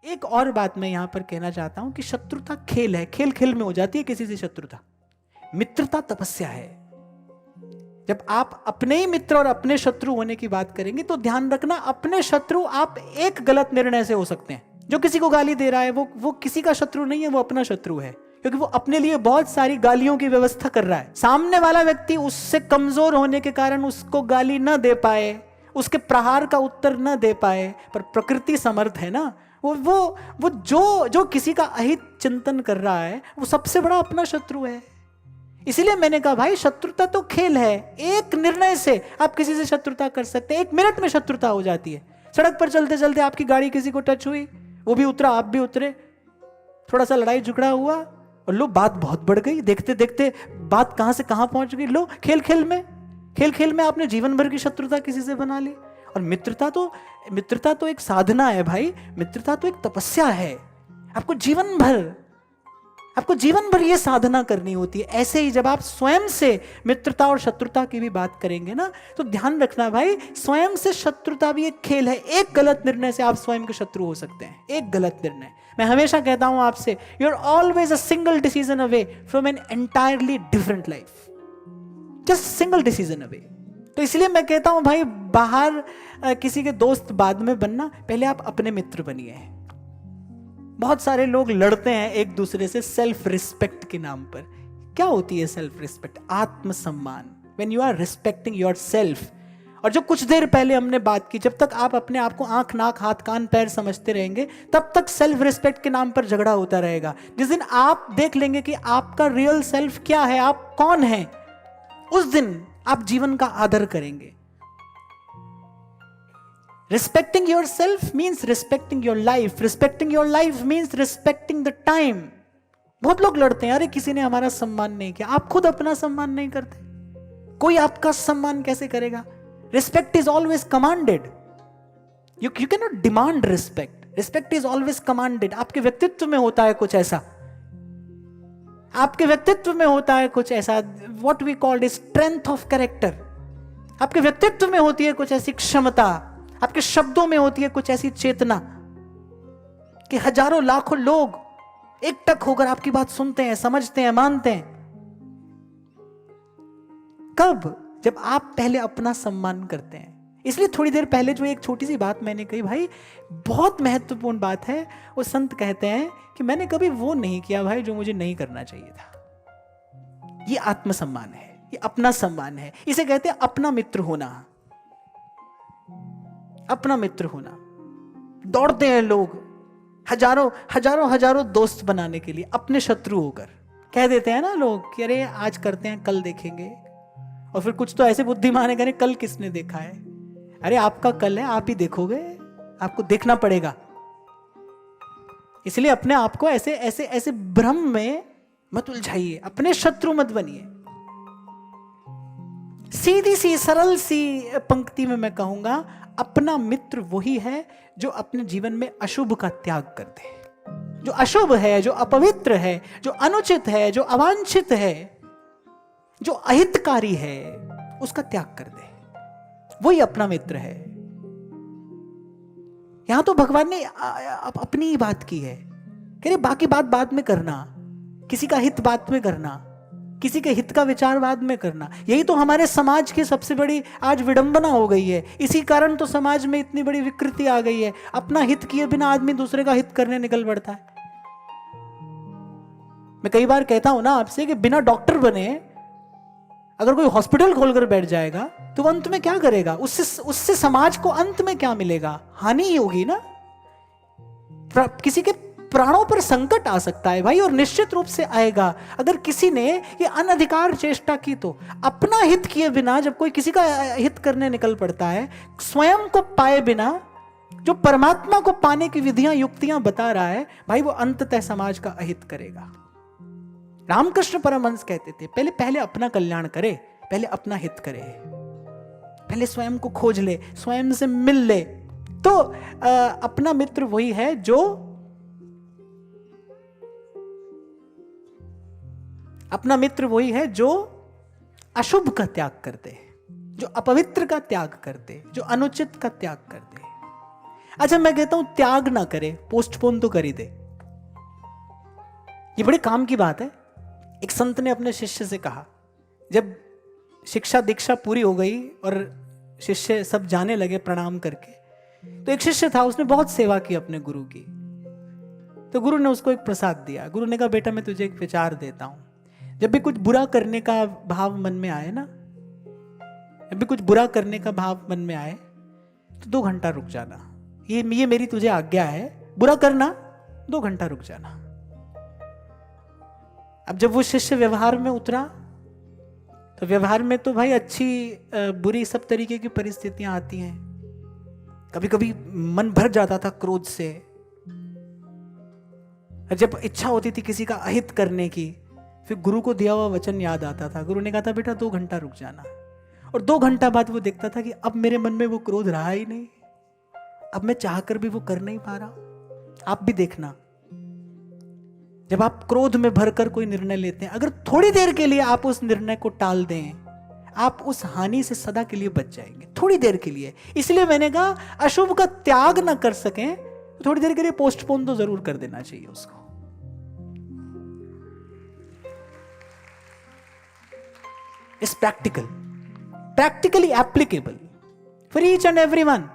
एक और बात मैं यहां पर कहना चाहता हूं कि शत्रुता खेल है, खेल खेल में हो जाती है किसी से शत्रुता। मित्रता तपस्या है। जब आप अपने ही मित्र और अपने शत्रु होने की बात करेंगे तो ध्यान रखना, अपने शत्रु आप एक गलत निर्णय से हो सकते हैं। जो किसी को गाली दे रहा है वो किसी का शत्रु नहीं है, वो अपना शत्रु है, क्योंकि वो अपने लिए बहुत सारी गालियों की व्यवस्था कर रहा है। सामने वाला व्यक्ति उससे कमजोर होने के कारण उसको गाली न दे पाए, उसके प्रहार का उत्तर न दे पाए, पर प्रकृति समर्थ है ना। वो जो किसी का अहित चिंतन कर रहा है वो सबसे बड़ा अपना शत्रु है। इसीलिए मैंने कहा भाई शत्रुता तो खेल है, एक निर्णय से आप किसी से शत्रुता कर सकते हैं, 1 मिनट में शत्रुता हो जाती है। सड़क पर चलते चलते आपकी गाड़ी किसी को टच हुई, वो भी उतरा आप भी उतरे, थोड़ा सा लड़ाई झगड़ा हुआ और लो बात बहुत बढ़ गई, देखते देखते बात कहां से कहां पहुंच गई। लो खेल खेल में आपने जीवन भर की शत्रुता किसी से बना ली। और मित्रता तो एक साधना है भाई, मित्रता तो एक तपस्या है। आपको जीवन भर ये साधना करनी होती है। ऐसे ही जब आप स्वयं से मित्रता और शत्रुता की भी बात करेंगे ना, तो ध्यान रखना भाई, स्वयं से शत्रुता भी एक खेल है। एक गलत निर्णय से आप स्वयं के शत्रु हो सकते हैं, एक गलत निर्णय। मैं हमेशा कहता हूं आपसे, you are always a single decision away from an entirely different life, just single decision away. तो इसलिए मैं कहता हूं भाई, बाहर किसी के दोस्त बाद में बनना, पहले आप अपने मित्र बनिए। बहुत सारे लोग लड़ते हैं एक दूसरे से सेल्फ रिस्पेक्ट के नाम पर। क्या होती है सेल्फ रिस्पेक्ट? आत्मसम्मान। When you are respecting yourself. और जो कुछ देर पहले हमने बात की, जब तक आप अपने आप को आंख नाक हाथ कान पैर समझते रहेंगे, तब तक सेल्फ रिस्पेक्ट के नाम पर झगड़ा होता रहेगा। जिस दिन आप देख लेंगे कि आपका रियल सेल्फ क्या है, आप कौन हैं, उस दिन आप जीवन का आदर करेंगे। Respecting yourself means respecting your life. Respecting your life means respecting the time. बहुत लोग लड़ते हैं, अरे किसी ने हमारा सम्मान नहीं किया। आप खुद अपना सम्मान नहीं करते, कोई आपका सम्मान कैसे करेगा? Respect is always commanded. You cannot demand respect. Respect is always commanded. आपके व्यक्तित्व में होता है कुछ ऐसा, आपके व्यक्तित्व में होता है कुछ ऐसा, what we call is strength of character. आपके व्यक्तित्व में होती है कुछ ऐसी क्षमता, आपके शब्दों में होती है कुछ ऐसी चेतना कि हजारों लाखों लोग एकटक होकर आपकी बात सुनते हैं, समझते हैं, मानते हैं। कब? जब आप पहले अपना सम्मान करते हैं। इसलिए थोड़ी देर पहले जो एक छोटी सी बात मैंने कही भाई, बहुत महत्वपूर्ण बात है। वो संत कहते हैं कि मैंने कभी वो नहीं किया भाई जो मुझे नहीं करना चाहिए था। ये आत्मसम्मान है, ये अपना सम्मान है। इसे कहते हैं अपना मित्र होना। अपना मित्र होना। दौड़ते हैं लोग हजारों दोस्त बनाने के लिए, अपने शत्रु होकर। कह देते हैं ना लोग कि अरे आज करते हैं कल देखेंगे, और फिर कुछ तो ऐसे बुद्धिमान है, कल किसने देखा है? अरे आपका कल है, आप ही देखोगे, आपको देखना पड़ेगा। इसलिए अपने आप को ऐसे ऐसे ऐसे भ्रम में मत उलझाइए, अपने शत्रु मत बनिए। सीधी सी सरल सी पंक्ति में मैं कहूंगा, अपना मित्र वही है जो अपने जीवन में अशुभ का त्याग कर दे। जो अशुभ है, जो अपवित्र है, जो अनुचित है, जो अवांछित है, जो अहितकारी है, उसका त्याग कर दे, वही अपना मित्र है। यहां तो भगवान ने अपनी ही बात की है, कह रहे बाकी बात बाद में करना, किसी का हित बाद में करना, किसी के हित का विचार बाद में करना। यही तो हमारे समाज की सबसे बड़ी आज विडंबना हो गई है। इसी कारण तो समाज में इतनी बड़ी विकृति आ गई है। अपना हित किए बिना आदमी दूसरे का हित करने निकल पड़ता है। मैं कई बार कहता हूं ना आपसे कि बिना डॉक्टर बने अगर कोई हॉस्पिटल खोलकर बैठ जाएगा तो वो अंत में क्या करेगा? उससे समाज को अंत में क्या मिलेगा? हानि ही होगी ना। किसी के प्राणों पर संकट आ सकता है भाई, और निश्चित रूप से आएगा। अगर किसी ने ये अनधिकार चेष्टा की तो अपना हित किए बिना जब कोई किसी का हित करने निकल पड़ता है, स्वयं को पाए बिना जो परमात्मा को पाने की विधियां युक्तियां बता रहा है, भाई वो अंततः समाज का अहित करेगा। रामकृष्ण परमहंस कहते थे पहले अपना कल्याण करे, पहले अपना हित करे, पहले स्वयं को खोज ले, स्वयं से मिल ले। तो अपना मित्र वही है जो अपना मित्र वही है जो अशुभ का त्याग कर दे, जो अपवित्र का त्याग कर दे, जो अनुचित का त्याग कर दे। अच्छा मैं कहता हूं त्याग ना करे, पोस्टपोन तो कर ही दे। ये बड़े काम की बात है। एक संत ने अपने शिष्य से कहा, जब शिक्षा दीक्षा पूरी हो गई और शिष्य सब जाने लगे प्रणाम करके, तो एक शिष्य था, उसने बहुत सेवा की अपने गुरु की। तो गुरु ने उसको एक प्रसाद दिया। गुरु ने कहा बेटा मैं तुझे एक विचार देता हूं, जब भी कुछ बुरा करने का भाव मन में आए ना, जब भी कुछ बुरा करने का भाव मन में आए तो 2 घंटा रुक जाना। ये मेरी तुझे आज्ञा है, बुरा करना 2 घंटा रुक जाना। अब जब वो शिष्य व्यवहार में उतरा तो व्यवहार में तो भाई अच्छी बुरी सब तरीके की परिस्थितियां आती हैं। कभी कभी मन भर जाता था क्रोध से, जब इच्छा होती थी किसी का अहित करने की, फिर गुरु को दिया हुआ वचन याद आता था। गुरु ने कहा था बेटा 2 घंटा रुक जाना। और 2 घंटा बाद वो देखता था कि अब मेरे मन में वो क्रोध रहा ही नहीं, अब मैं चाहकर भी वो कर नहीं पा रहा। आप भी देखना, जब आप क्रोध में भरकर कोई निर्णय लेते हैं, अगर थोड़ी देर के लिए आप उस निर्णय को टाल दें, आप उस हानि से सदा के लिए बच जाएंगे, थोड़ी देर के लिए। इसलिए मैंने कहा अशुभ का त्याग ना कर सकें तो थोड़ी देर के लिए पोस्टपोन तो जरूर कर देना चाहिए उसको। It's practically applicable for each and everyone.